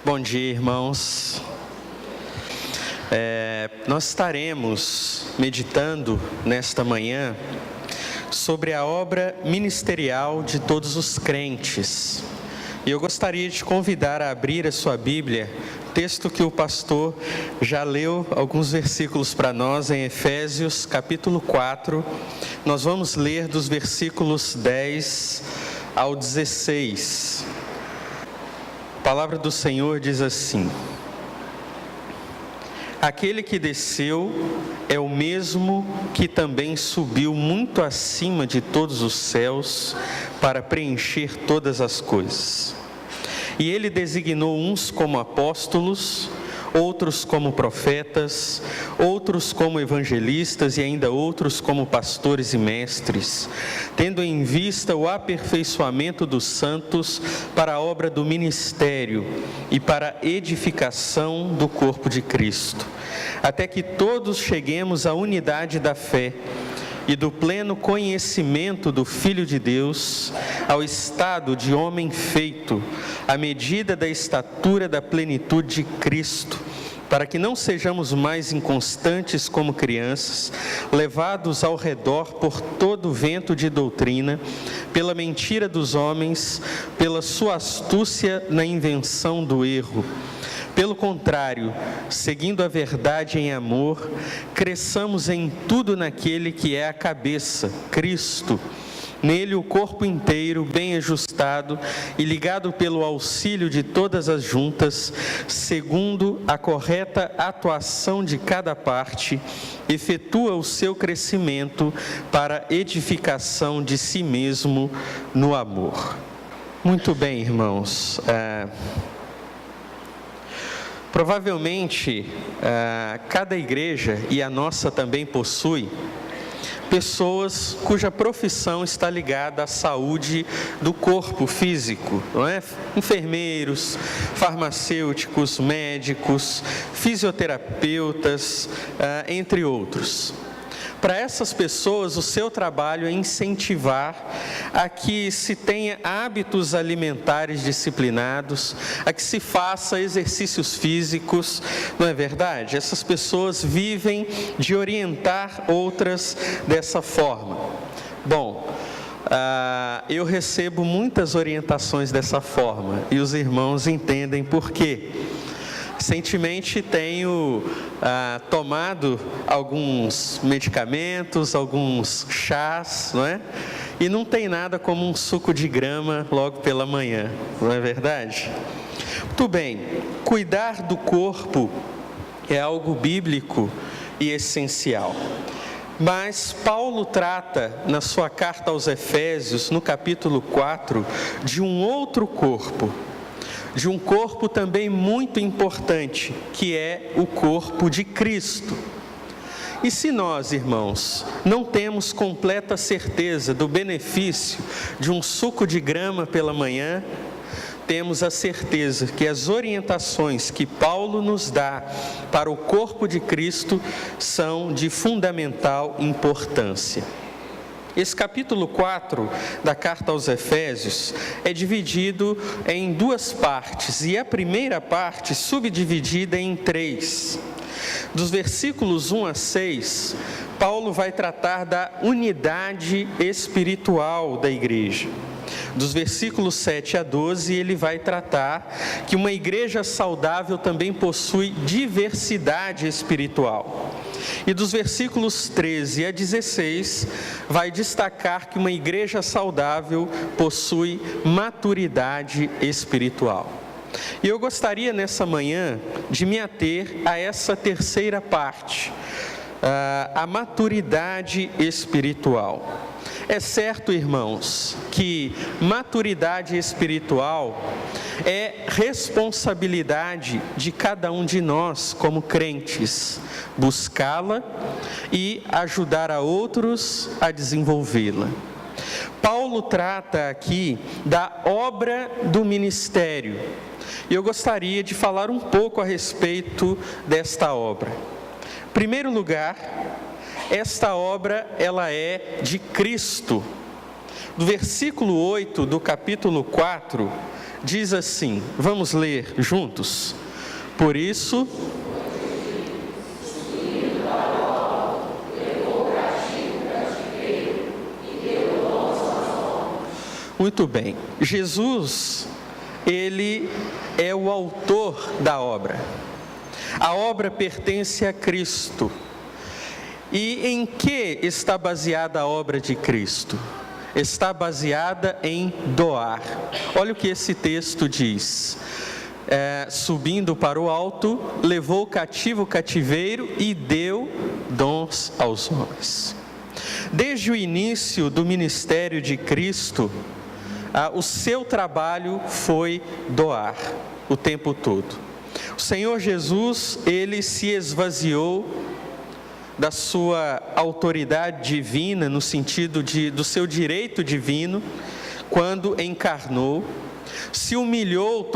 Bom dia, irmãos. Nós estaremos meditando nesta manhã sobre a obra ministerial de todos os crentes. E eu gostaria de te convidar a abrir a sua Bíblia, texto que o pastor já leu alguns versículos para nós em Efésios capítulo 4. Nós vamos ler dos versículos 10 ao 16. A palavra do Senhor diz assim: Aquele que desceu é o mesmo que também subiu muito acima de todos os céus para preencher todas as coisas. E ele designou uns como apóstolos, outros como profetas, outros como evangelistas e ainda outros como pastores e mestres, tendo em vista o aperfeiçoamento dos santos para a obra do ministério e para a edificação do corpo de Cristo, até que todos cheguemos à unidade da fé e do pleno conhecimento do Filho de Deus, ao estado de homem feito, à medida da estatura da plenitude de Cristo, para que não sejamos mais inconstantes como crianças, levados ao redor por todo vento de doutrina, pela mentira dos homens, pela sua astúcia na invenção do erro. Pelo contrário, seguindo a verdade em amor, cresçamos em tudo naquele que é a cabeça, Cristo. Nele o corpo inteiro, bem ajustado e ligado pelo auxílio de todas as juntas, segundo a correta atuação de cada parte, efetua o seu crescimento para edificação de si mesmo no amor. Muito bem, irmãos. Provavelmente, cada igreja, e a nossa também possui, pessoas cuja profissão está ligada à saúde do corpo físico, não é? Enfermeiros, farmacêuticos, médicos, fisioterapeutas, entre outros. Para essas pessoas, o seu trabalho é incentivar a que se tenha hábitos alimentares disciplinados, a que se faça exercícios físicos, não é verdade? Essas pessoas vivem de orientar outras dessa forma. Bom, eu recebo muitas orientações dessa forma e os irmãos entendem por quê. Recentemente tenho tomado alguns medicamentos, alguns chás, não é? E não tem nada como um suco de grama logo pela manhã, não é verdade? Muito bem, cuidar do corpo é algo bíblico e essencial. Mas Paulo trata na sua carta aos Efésios, no capítulo 4, de um outro corpo. De um corpo também muito importante, que é o corpo de Cristo. E se nós, irmãos, não temos completa certeza do benefício de um suco de grama pela manhã, temos a certeza que as orientações que Paulo nos dá para o corpo de Cristo são de fundamental importância. Esse capítulo 4 da carta aos Efésios é dividido em duas partes, e a primeira parte subdividida em 3. Dos versículos 1 a 6, Paulo vai tratar da unidade espiritual da igreja. Dos versículos 7 a 12, ele vai tratar que uma igreja saudável também possui diversidade espiritual. E dos versículos 13 a 16, vai destacar que uma igreja saudável possui maturidade espiritual. E eu gostaria nessa manhã de me ater a essa terceira parte, a maturidade espiritual. É certo, irmãos, que maturidade espiritual é responsabilidade de cada um de nós como crentes, buscá-la e ajudar a outros a desenvolvê-la. Paulo trata aqui da obra do ministério, e eu gostaria de falar um pouco a respeito desta obra. Em primeiro lugar, esta obra, ela é de Cristo. Do versículo 8 do capítulo 4, diz assim, vamos ler juntos? Por isso, muito bem, Jesus, Ele é o autor da obra. A obra pertence a Cristo. E em que está baseada a obra de Cristo? Está baseada em doar. Olha o que esse texto diz. Subindo para o alto, levou cativo o cativeiro e deu dons aos homens. Desde o início do ministério de Cristo, o seu trabalho foi doar o tempo todo. O Senhor Jesus, Ele se esvaziou da sua autoridade divina, no sentido do seu direito divino, quando encarnou, se humilhou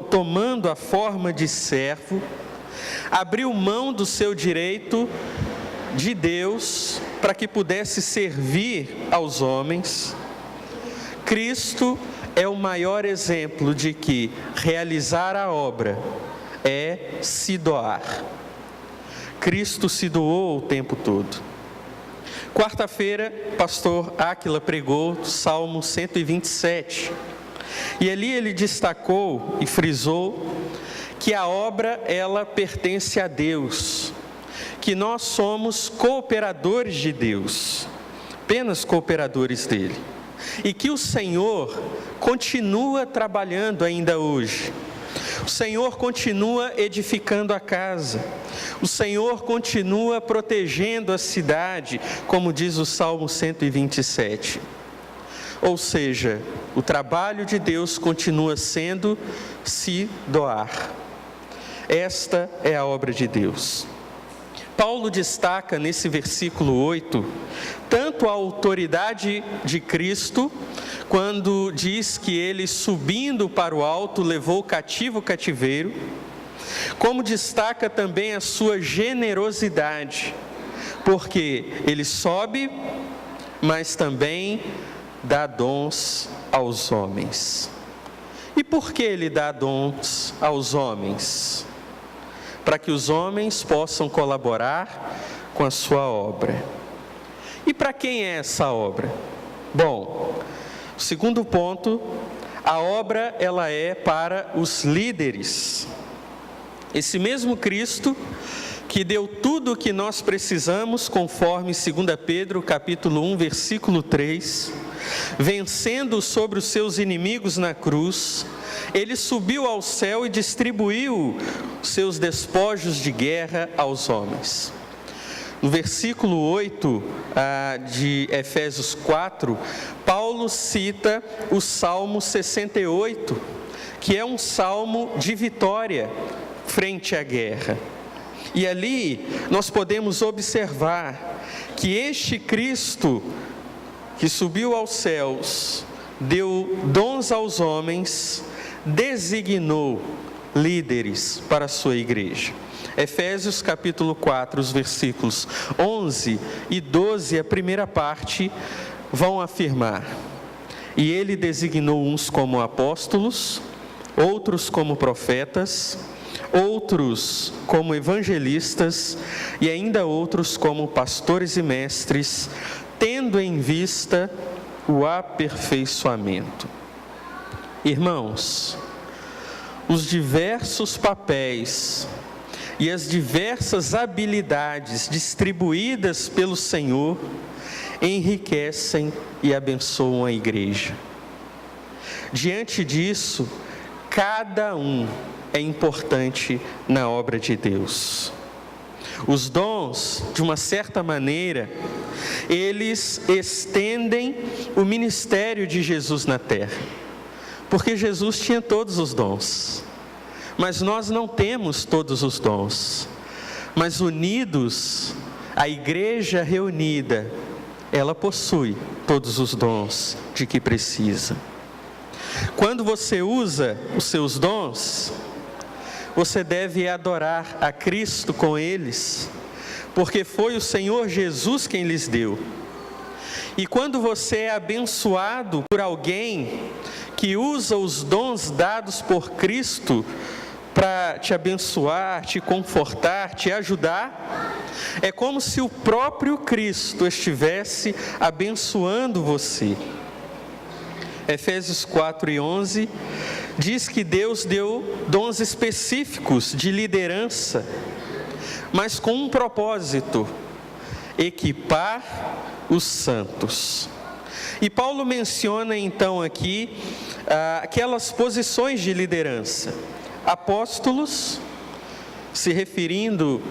tomando a forma de servo, abriu mão do seu direito de Deus para que pudesse servir aos homens. Cristo é o maior exemplo de que realizar a obra é se doar. Cristo se doou o tempo todo. Quarta-feira, pastor Áquila pregou Salmo 127. E ali ele destacou e frisou que a obra, ela pertence a Deus, que nós somos cooperadores de Deus, apenas cooperadores dele. E que o Senhor continua trabalhando ainda hoje. O Senhor continua edificando a casa. O Senhor continua protegendo a cidade, como diz o Salmo 127. Ou seja, o trabalho de Deus continua sendo se doar. Esta é a obra de Deus. Paulo destaca nesse versículo 8, tanto a autoridade de Cristo, quando diz que ele, subindo para o alto, levou cativo o cativeiro, como destaca também a sua generosidade, porque ele sobe, mas também dá dons aos homens. E por que ele dá dons aos homens? Para que os homens possam colaborar com a sua obra. E para quem é essa obra? Bom, o segundo ponto, a obra ela é para os líderes. Esse mesmo Cristo que deu tudo o que nós precisamos, conforme 2 Pedro capítulo 1, versículo 3, vencendo sobre os seus inimigos na cruz, ele subiu ao céu e distribuiu seus despojos de guerra aos homens. No versículo 8 de Efésios 4, Paulo cita o Salmo 68, que é um salmo de vitória frente à guerra. E ali nós podemos observar que este Cristo que subiu aos céus, deu dons aos homens, designou líderes para a sua igreja. Efésios capítulo 4, os versículos 11 e 12, a primeira parte, vão afirmar: e ele designou uns como apóstolos, outros como profetas, outros como evangelistas e ainda outros como pastores e mestres, tendo em vista o aperfeiçoamento. Irmãos, os diversos papéis e as diversas habilidades distribuídas pelo Senhor enriquecem e abençoam a igreja. Diante disso, cada um é importante na obra de Deus. Os dons, de uma certa maneira, eles estendem o ministério de Jesus na terra, porque Jesus tinha todos os dons, mas nós não temos todos os dons, mas unidos, a igreja reunida, ela possui todos os dons de que precisa. Quando você usa os seus dons, você deve adorar a Cristo com eles, porque foi o Senhor Jesus quem lhes deu. E quando você é abençoado por alguém que usa os dons dados por Cristo para te abençoar, te confortar, te ajudar, é como se o próprio Cristo estivesse abençoando você. Efésios 4:11 diz que Deus deu dons específicos de liderança, mas com um propósito: equipar os santos. E Paulo menciona então aqui aquelas posições de liderança: apóstolos, se referindo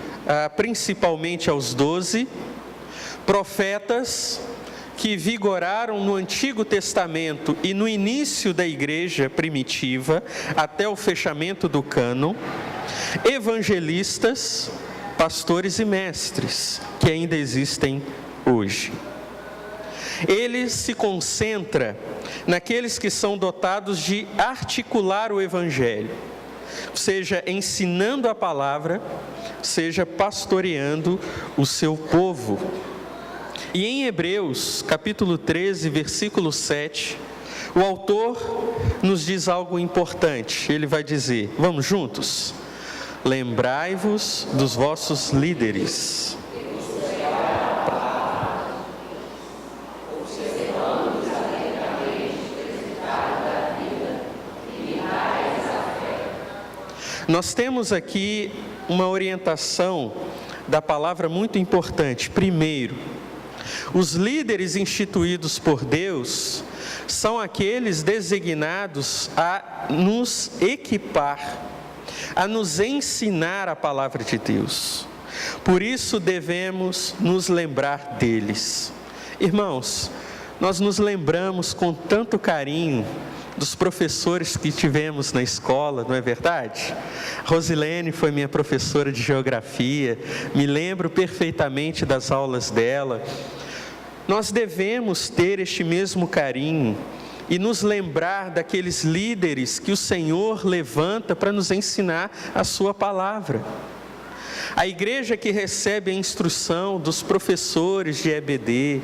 principalmente aos 12, profetas, que vigoraram no Antigo Testamento e no início da igreja primitiva, até o fechamento do cânon, evangelistas, pastores e mestres, que ainda existem hoje. Ele se concentra naqueles que são dotados de articular o Evangelho, seja ensinando a palavra, seja pastoreando o seu povo. E em Hebreus, capítulo 13, versículo 7, o autor nos diz algo importante. Ele vai dizer, vamos juntos? Lembrai-vos dos vossos líderes. Nós temos aqui uma orientação da palavra muito importante. Primeiro, os líderes instituídos por Deus são aqueles designados a nos equipar, a nos ensinar a palavra de Deus. Por isso devemos nos lembrar deles. Irmãos, nós nos lembramos com tanto carinho dos professores que tivemos na escola, não é verdade? Rosilene foi minha professora de geografia, me lembro perfeitamente das aulas dela. Nós devemos ter este mesmo carinho e nos lembrar daqueles líderes que o Senhor levanta para nos ensinar a sua palavra. A igreja que recebe a instrução dos professores de EBD,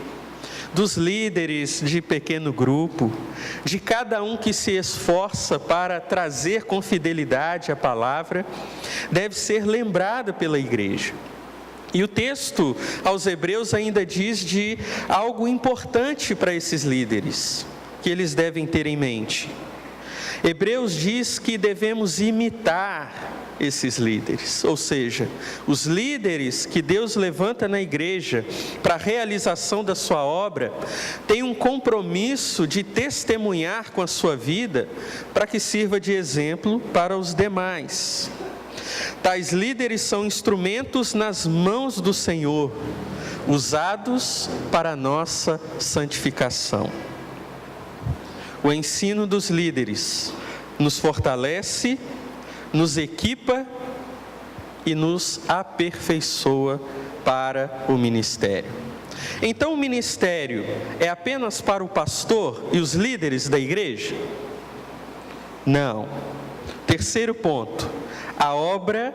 dos líderes de pequeno grupo, de cada um que se esforça para trazer com fidelidade a palavra, deve ser lembrada pela igreja. E o texto aos Hebreus ainda diz de algo importante para esses líderes, que eles devem ter em mente. Hebreus diz que devemos imitar esses líderes, ou seja, os líderes que Deus levanta na igreja para a realização da sua obra, têm um compromisso de testemunhar com a sua vida para que sirva de exemplo para os demais. Tais líderes são instrumentos nas mãos do Senhor, usados para a nossa santificação. O ensino dos líderes nos fortalece, nos equipa e nos aperfeiçoa para o ministério. Então o ministério é apenas para o pastor e os líderes da igreja? Não. Terceiro ponto, a obra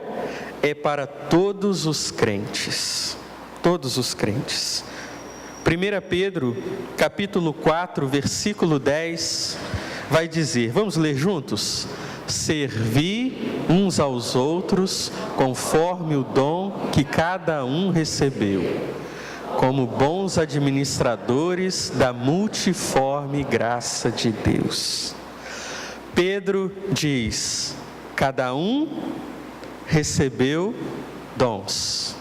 é para todos os crentes. Todos os crentes. 1 Pedro, capítulo 4, versículo 10, vai dizer, vamos ler juntos? Servi uns aos outros conforme o dom que cada um recebeu, como bons administradores da multiforme graça de Deus. Pedro diz, cada um recebeu dons,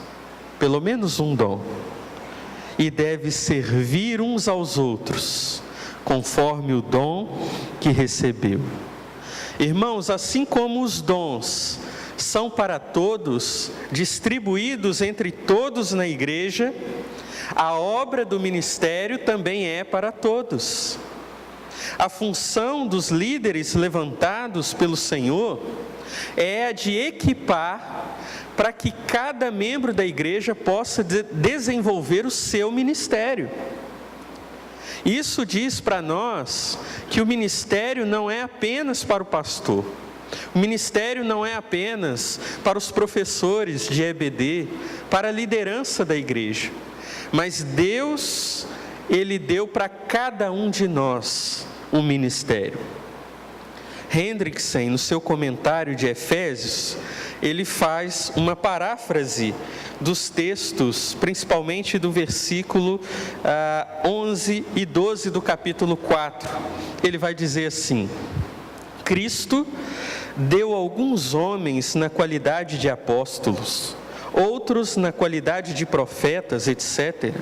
pelo menos um dom, e deve servir uns aos outros, conforme o dom que recebeu. Irmãos, assim como os dons são para todos, distribuídos entre todos na igreja, a obra do ministério também é para todos. A função dos líderes levantados pelo Senhor é a de equipar para que cada membro da igreja possa desenvolver o seu ministério. Isso diz para nós que o ministério não é apenas para o pastor, o ministério não é apenas para os professores de EBD, para a liderança da igreja, mas Deus, Ele deu para cada um de nós um ministério. Hendriksen, no seu comentário de Efésios, ele faz uma paráfrase dos textos, principalmente do versículo 11 e 12 do capítulo 4. Ele vai dizer assim: Cristo deu alguns homens na qualidade de apóstolos, outros na qualidade de profetas, etc.,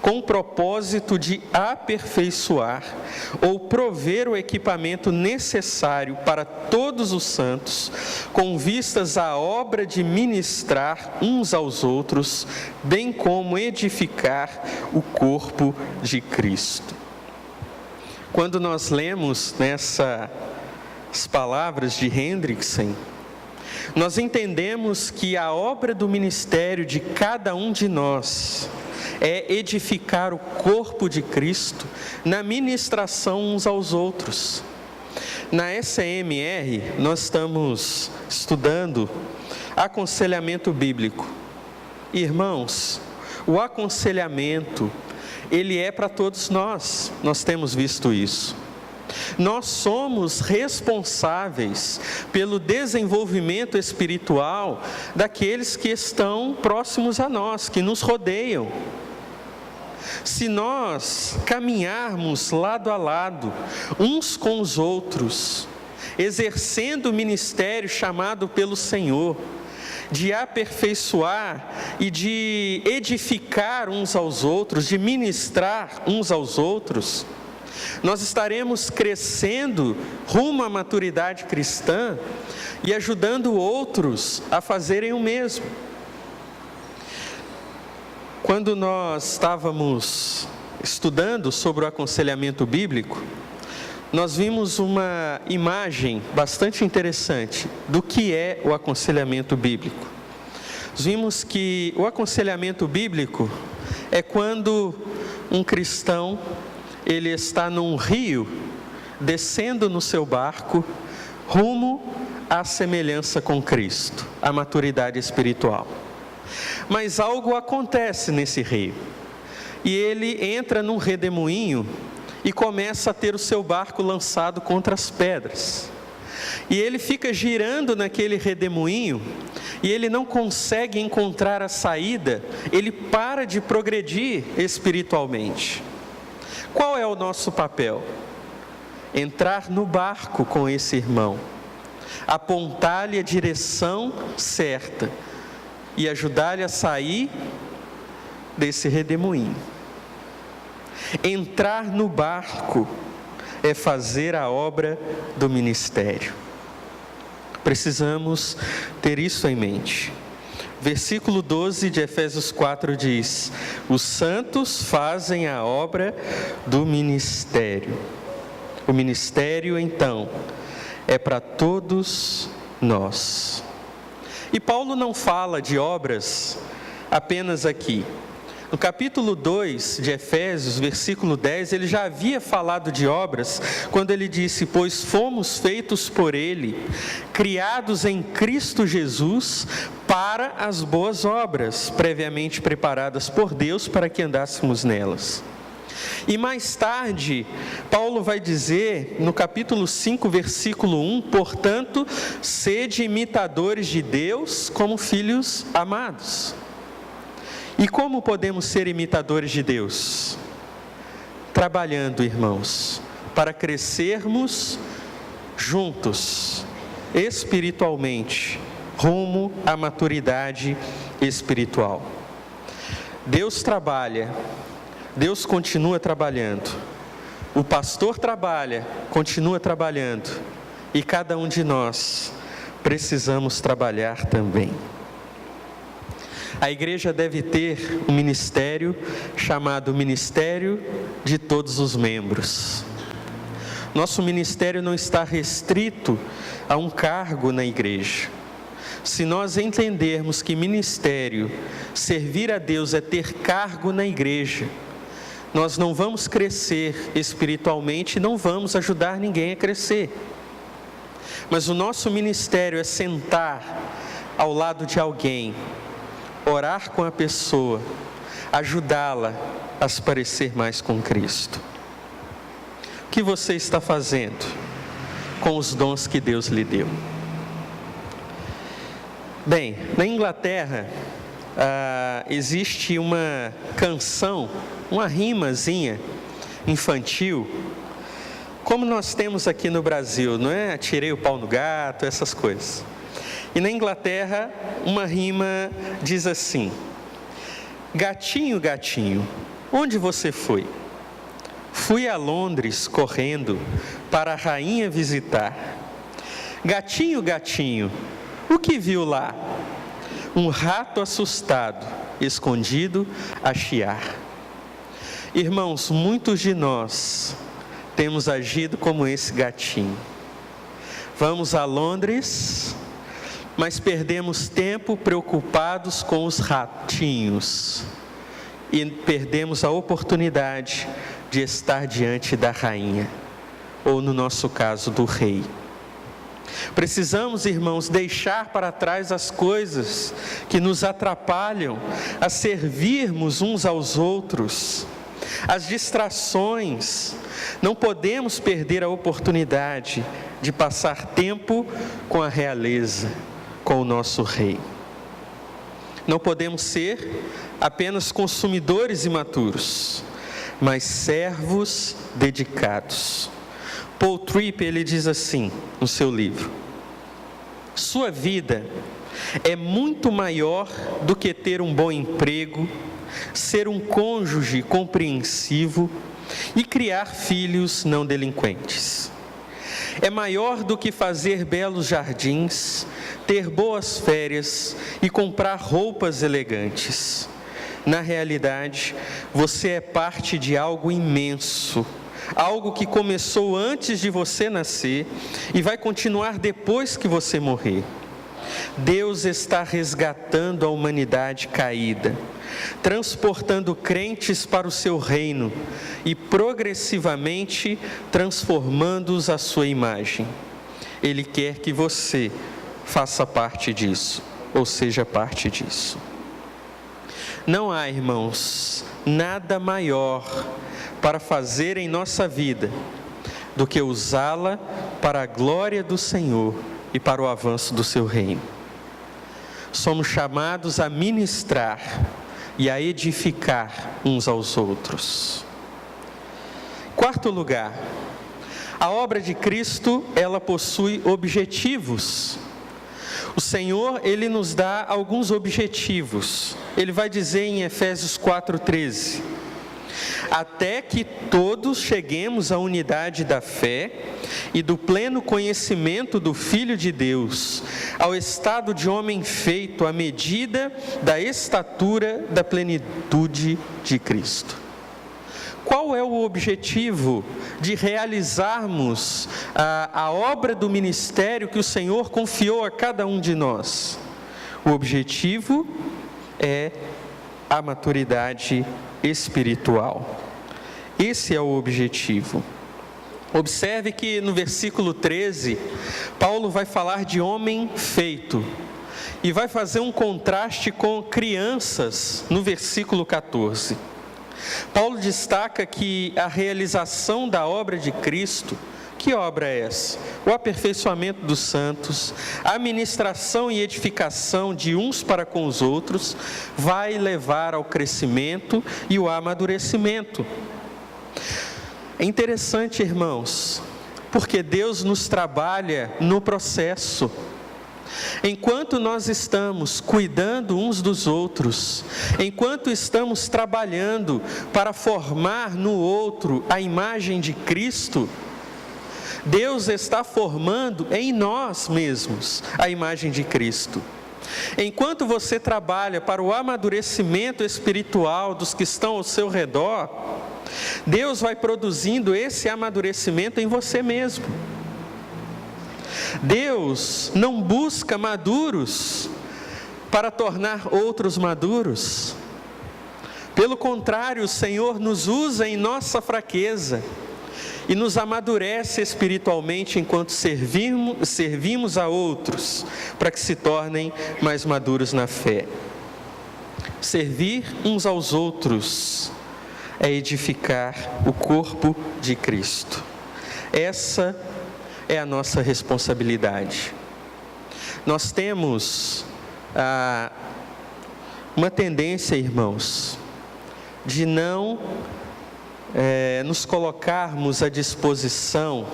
com o propósito de aperfeiçoar ou prover o equipamento necessário para todos os santos, com vistas à obra de ministrar uns aos outros, bem como edificar o corpo de Cristo. Quando nós lemos as palavras de Hendriksen, nós entendemos que a obra do ministério de cada um de nós é edificar o corpo de Cristo na ministração uns aos outros. Na SMR, nós estamos estudando aconselhamento bíblico. Irmãos, o aconselhamento, ele é para todos nós temos visto isso. Nós somos responsáveis pelo desenvolvimento espiritual daqueles que estão próximos a nós, que nos rodeiam. Se nós caminharmos lado a lado, uns com os outros, exercendo o ministério chamado pelo Senhor, de aperfeiçoar e de edificar uns aos outros, de ministrar uns aos outros, nós estaremos crescendo rumo à maturidade cristã e ajudando outros a fazerem o mesmo. Quando nós estávamos estudando sobre o aconselhamento bíblico, nós vimos uma imagem bastante interessante do que é o aconselhamento bíblico. Nós vimos que o aconselhamento bíblico é quando um cristão, ele está num rio, descendo no seu barco, rumo à semelhança com Cristo, à maturidade espiritual. Mas algo acontece nesse rio, e ele entra num redemoinho e começa a ter o seu barco lançado contra as pedras. E ele fica girando naquele redemoinho, e ele não consegue encontrar a saída, ele para de progredir espiritualmente. Qual é o nosso papel? Entrar no barco com esse irmão, apontar-lhe a direção certa e ajudar-lhe a sair desse redemoinho. Entrar no barco é fazer a obra do ministério. Precisamos ter isso em mente. Versículo 12 de Efésios 4 diz: os santos fazem a obra do ministério. O ministério, então, é para todos nós. E Paulo não fala de obras apenas aqui. No capítulo 2 de Efésios, versículo 10, ele já havia falado de obras, quando ele disse: pois fomos feitos por ele, criados em Cristo Jesus, para as boas obras, previamente preparadas por Deus para que andássemos nelas. E mais tarde, Paulo vai dizer, no capítulo 5, versículo 1, portanto, sede imitadores de Deus como filhos amados. E como podemos ser imitadores de Deus? Trabalhando, irmãos, para crescermos juntos, espiritualmente, rumo à maturidade espiritual. Deus trabalha, Deus continua trabalhando, o pastor trabalha, continua trabalhando, e cada um de nós precisamos trabalhar também. A igreja deve ter um ministério chamado Ministério de Todos os Membros. Nosso ministério não está restrito a um cargo na igreja. Se nós entendermos que ministério, servir a Deus é ter cargo na igreja, nós não vamos crescer espiritualmente e não vamos ajudar ninguém a crescer. Mas o nosso ministério é sentar ao lado de alguém, orar com a pessoa, ajudá-la a se parecer mais com Cristo. O que você está fazendo com os dons que Deus lhe deu. Bem, na Inglaterra existe uma canção, uma rimazinha infantil, como nós temos aqui no Brasil, não é? Atirei o pau no gato, essas coisas. E na Inglaterra, uma rima diz assim: gatinho, gatinho, onde você foi? Fui a Londres correndo para a rainha visitar. Gatinho, gatinho, o que viu lá? Um rato assustado, escondido a chiar. Irmãos, muitos de nós temos agido como esse gatinho. Vamos a Londres, mas perdemos tempo preocupados com os ratinhos e perdemos a oportunidade de estar diante da rainha, ou no nosso caso, do rei. Precisamos, irmãos, deixar para trás as coisas que nos atrapalham a servirmos uns aos outros, as distrações. Não podemos perder a oportunidade de passar tempo com a realeza, com o nosso rei. Não podemos ser apenas consumidores imaturos, mas servos dedicados. Paul Tripp, ele diz assim no seu livro: sua vida é muito maior do que ter um bom emprego, ser um cônjuge compreensivo e criar filhos não delinquentes. É maior do que fazer belos jardins, ter boas férias e comprar roupas elegantes. Na realidade, você é parte de algo imenso, algo que começou antes de você nascer e vai continuar depois que você morrer. Deus está resgatando a humanidade caída, transportando crentes para o seu reino e progressivamente transformando-os à sua imagem. Ele quer que você faça parte disso, ou seja parte disso. Não há, irmãos, nada maior para fazer em nossa vida do que usá-la para a glória do Senhor e para o avanço do seu reino. Somos chamados a ministrar e a edificar uns aos outros. Quarto lugar, a obra de Cristo, ela possui objetivos. O Senhor, Ele nos dá alguns objetivos. Ele vai dizer em Efésios 4:13: até que todos cheguemos à unidade da fé e do pleno conhecimento do Filho de Deus, ao estado de homem feito à medida da estatura da plenitude de Cristo. Qual é o objetivo de realizarmos a obra do ministério que o Senhor confiou a cada um de nós? O objetivo é a maturidade espiritual. Esse é o objetivo. Observe que no versículo 13, Paulo vai falar de homem feito e vai fazer um contraste com crianças no versículo 14. Paulo destaca que a realização da obra de Cristo, que obra é essa? O aperfeiçoamento dos santos, a ministração e edificação de uns para com os outros, vai levar ao crescimento e o amadurecimento. É interessante, irmãos, porque Deus nos trabalha no processo. Enquanto nós estamos cuidando uns dos outros, enquanto estamos trabalhando para formar no outro a imagem de Cristo, Deus está formando em nós mesmos a imagem de Cristo. Enquanto você trabalha para o amadurecimento espiritual dos que estão ao seu redor, Deus vai produzindo esse amadurecimento em você mesmo. Deus não busca maduros para tornar outros maduros. Pelo contrário, o Senhor nos usa em nossa fraqueza e nos amadurece espiritualmente enquanto servimos a outros, para que se tornem mais maduros na fé. Servir uns aos outros é edificar o corpo de Cristo. Essa é a nossa responsabilidade. Nós temos uma tendência, irmãos, de não nos colocarmos à disposição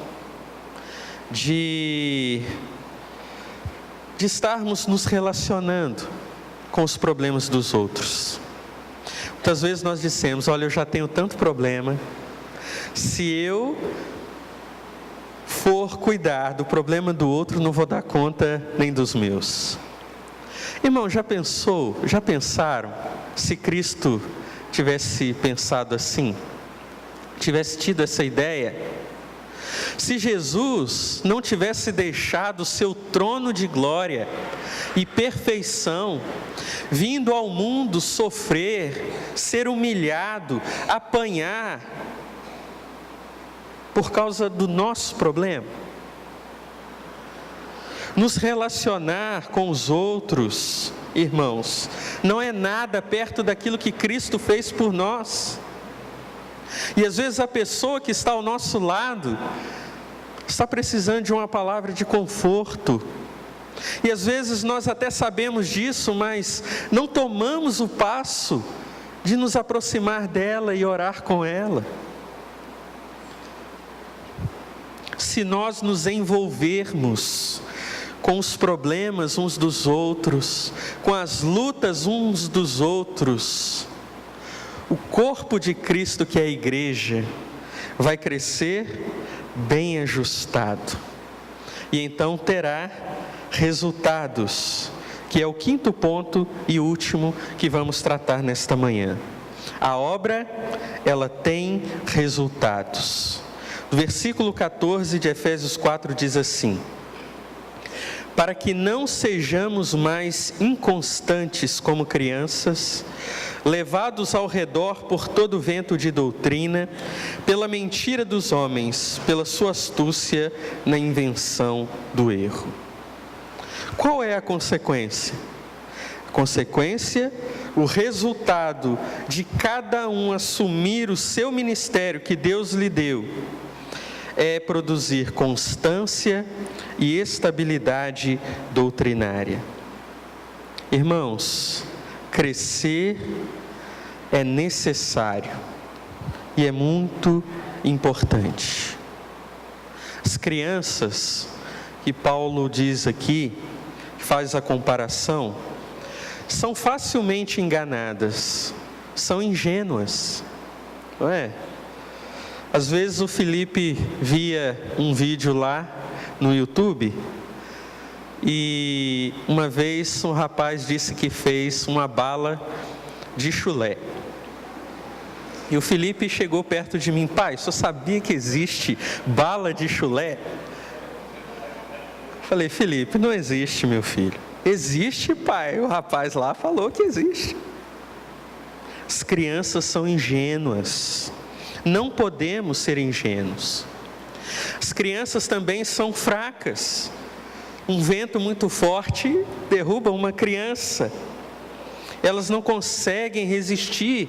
de estarmos nos relacionando com os problemas dos outros. Muitas vezes nós dissemos: olha, eu já tenho tanto problema, se eu for cuidar do problema do outro, não vou dar conta nem dos meus. Irmão, já pensaram se Cristo tivesse pensado assim? Tivesse tido essa ideia? Se Jesus não tivesse deixado o seu trono de glória e perfeição, vindo ao mundo sofrer, ser humilhado, apanhar, por causa do nosso problema? Nos relacionar com os outros, irmãos, não é nada perto daquilo que Cristo fez por nós. E às vezes a pessoa que está ao nosso lado está precisando de uma palavra de conforto. E às vezes nós até sabemos disso, mas não tomamos o passo de nos aproximar dela e orar com ela. Se nós nos envolvermos com os problemas uns dos outros, com as lutas uns dos outros, o corpo de Cristo, que é a igreja, vai crescer bem ajustado, e então terá resultados, que é o quinto ponto e último que vamos tratar nesta manhã. A obra, ela tem resultados. O versículo 14 de Efésios 4 diz assim: para que não sejamos mais inconstantes como crianças, levados ao redor por todo vento de doutrina, pela mentira dos homens, pela sua astúcia na invenção do erro. Qual é a consequência? A consequência, o resultado de cada um assumir o seu ministério que Deus lhe deu, é produzir constância e estabilidade doutrinária. Irmãos, crescer é necessário e é muito importante. As crianças, que Paulo diz aqui, faz a comparação, são facilmente enganadas, são ingênuas, não é? Às vezes o Felipe via um vídeo lá no YouTube e uma vez um rapaz disse que fez uma bala de chulé. E o Felipe chegou perto de mim: pai, o senhor sabia que existe bala de chulé? Falei: Felipe, não existe, meu filho. Existe, pai, o rapaz lá falou que existe. As crianças são ingênuas. Não podemos ser ingênuos. As crianças também são fracas. Um vento muito forte derruba uma criança. Elas não conseguem resistir.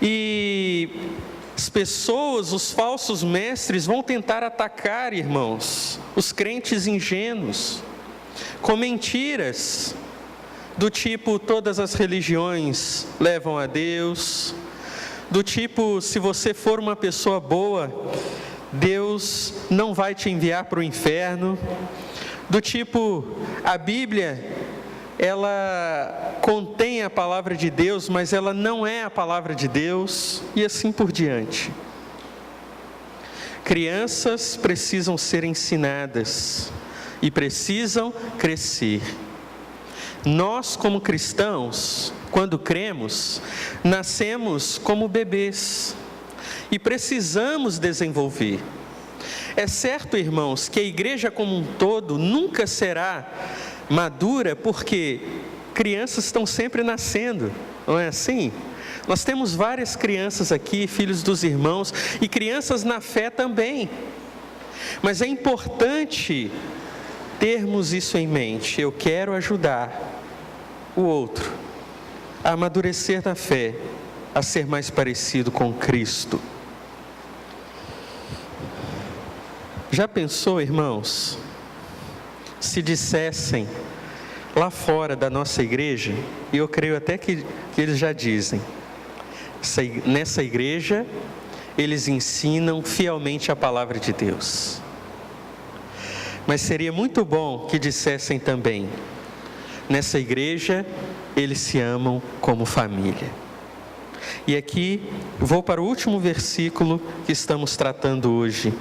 E as pessoas, os falsos mestres, vão tentar atacar, irmãos, os crentes ingênuos, com mentiras, do tipo: todas as religiões levam a Deus. Do tipo: se você for uma pessoa boa, Deus não vai te enviar para o inferno. Do tipo: a Bíblia, ela contém a palavra de Deus, mas ela não é a palavra de Deus, e assim por diante. Crianças precisam ser ensinadas e precisam crescer. Nós, como cristãos, quando cremos, nascemos como bebês e precisamos desenvolver. É certo, irmãos, que a igreja como um todo nunca será madura, porque crianças estão sempre nascendo, não é assim? Nós temos várias crianças aqui, filhos dos irmãos, e crianças na fé também. Mas é importante termos isso em mente. Eu quero ajudar o outro a amadurecer na fé, a ser mais parecido com Cristo. Já pensou, irmãos, se dissessem lá fora da nossa igreja, e eu creio até que eles já dizem, nessa igreja eles ensinam fielmente a palavra de Deus. Mas seria muito bom que dissessem também, nessa igreja eles se amam como família. E aqui vou para o último versículo que estamos tratando hoje,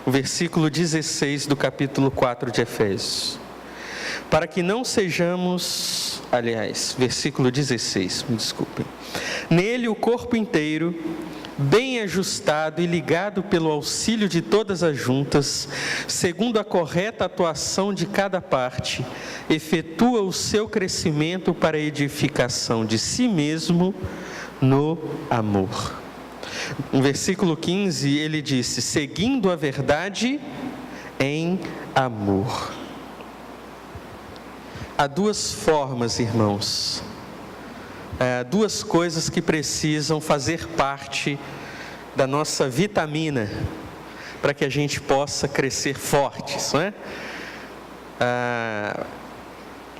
o versículo 16 do capítulo 4 de Efésios. Para que não sejamos, versículo 16, me desculpem. Nele o corpo inteiro, bem ajustado e ligado pelo auxílio de todas as juntas, segundo a correta atuação de cada parte, efetua o seu crescimento para a edificação de si mesmo no amor. No versículo 15 ele disse, seguindo a verdade em amor. Há duas formas, irmãos, duas coisas que precisam fazer parte da nossa vitamina para que a gente possa crescer fortes, não é?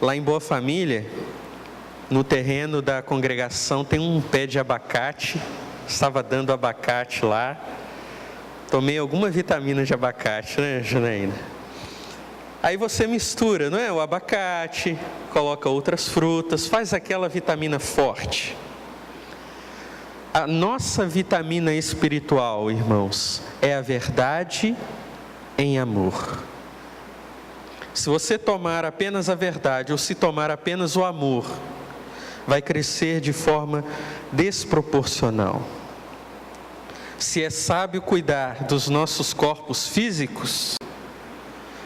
Lá em Boa Família, no terreno da congregação, tem um pé de abacate, estava dando abacate lá, tomei alguma vitamina de abacate, né, Janaína? Aí você mistura, não é? O abacate, coloca outras frutas, faz aquela vitamina forte. A nossa vitamina espiritual, irmãos, é a verdade em amor. Se você tomar apenas a verdade ou se tomar apenas o amor, vai crescer de forma desproporcional. Se é sábio cuidar dos nossos corpos físicos,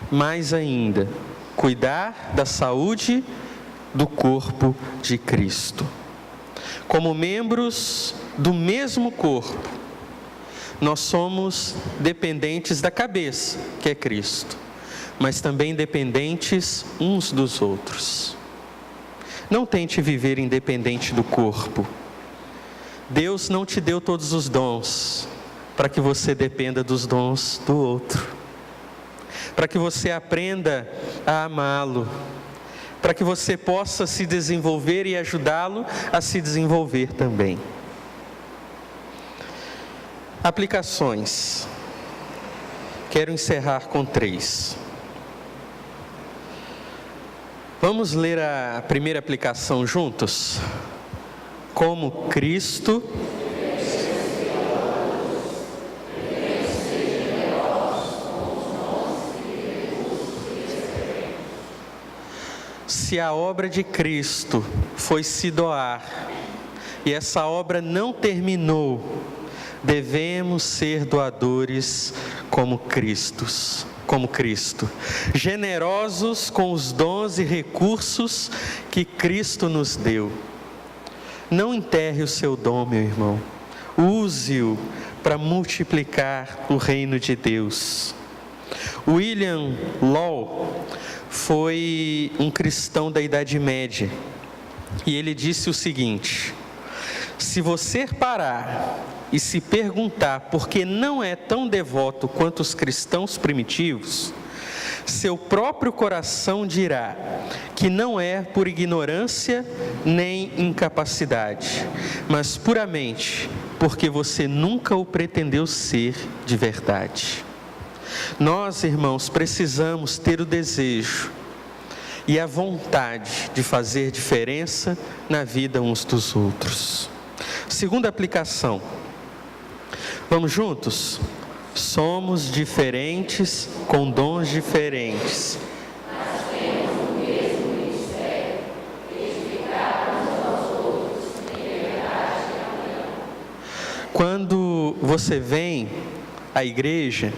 mais ainda, cuidar da saúde do corpo de Cristo. Como membros do mesmo corpo, nós somos dependentes da cabeça, que é Cristo, mas também dependentes uns dos outros. Não tente viver independente do corpo. Deus não te deu todos os dons para que você dependa dos dons do outro. Para que você aprenda a amá-lo, para que você possa se desenvolver e ajudá-lo a se desenvolver também. Aplicações. Quero encerrar com 3. Vamos ler a primeira aplicação juntos? Como Cristo se a obra de Cristo foi se doar, e essa obra não terminou, devemos ser doadores como Cristo, generosos com os dons e recursos que Cristo nos deu. Não enterre o seu dom, meu irmão, use-o para multiplicar o reino de Deus. William Law foi um cristão da Idade Média, e ele disse o seguinte: se você parar e se perguntar por que não é tão devoto quanto os cristãos primitivos, seu próprio coração dirá que não é por ignorância nem incapacidade, mas puramente porque você nunca o pretendeu ser de verdade. Nós, irmãos, precisamos ter o desejo e a vontade de fazer diferença na vida uns dos outros. Segunda aplicação. Vamos juntos? Somos diferentes com dons diferentes. Mas temos o mesmo ministério, edificar uns aos outros em verdade e amor. Quando você vem à igreja,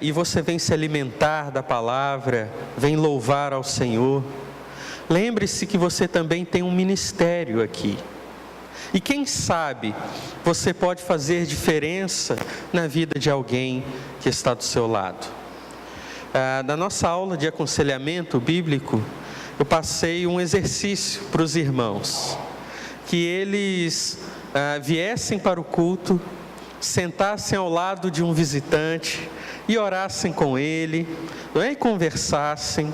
e você vem se alimentar da palavra, vem louvar ao Senhor, lembre-se que você também tem um ministério aqui. E quem sabe você pode fazer diferença na vida de alguém que está do seu lado. Na nossa aula de aconselhamento bíblico, eu passei um exercício para os irmãos, que eles viessem para o culto, sentassem ao lado de um visitante e orassem com ele, não é? E conversassem.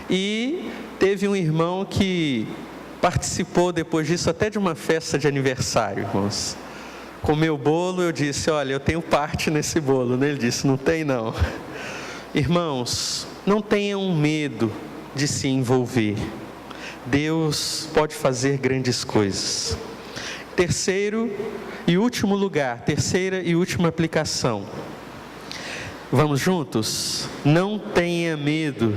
E teve um irmão que participou depois disso até de uma festa de aniversário, irmãos. Comeu o bolo, eu disse, olha, eu tenho parte nesse bolo, né? Ele disse, não tem não. Irmãos, não tenham medo de se envolver. Deus pode fazer grandes coisas. Terceiro e último lugar, terceira e última aplicação. Vamos juntos? Não tenha medo.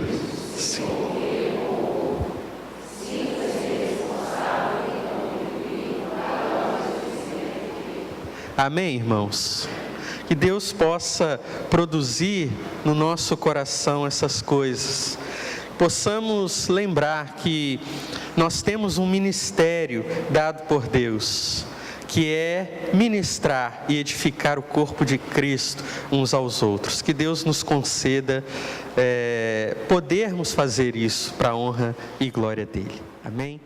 Amém, irmãos? Que Deus possa produzir no nosso coração essas coisas. Possamos lembrar que nós temos um ministério dado por Deus, que é ministrar e edificar o corpo de Cristo uns aos outros. Que Deus nos conceda podermos fazer isso para a honra e glória dEle. Amém?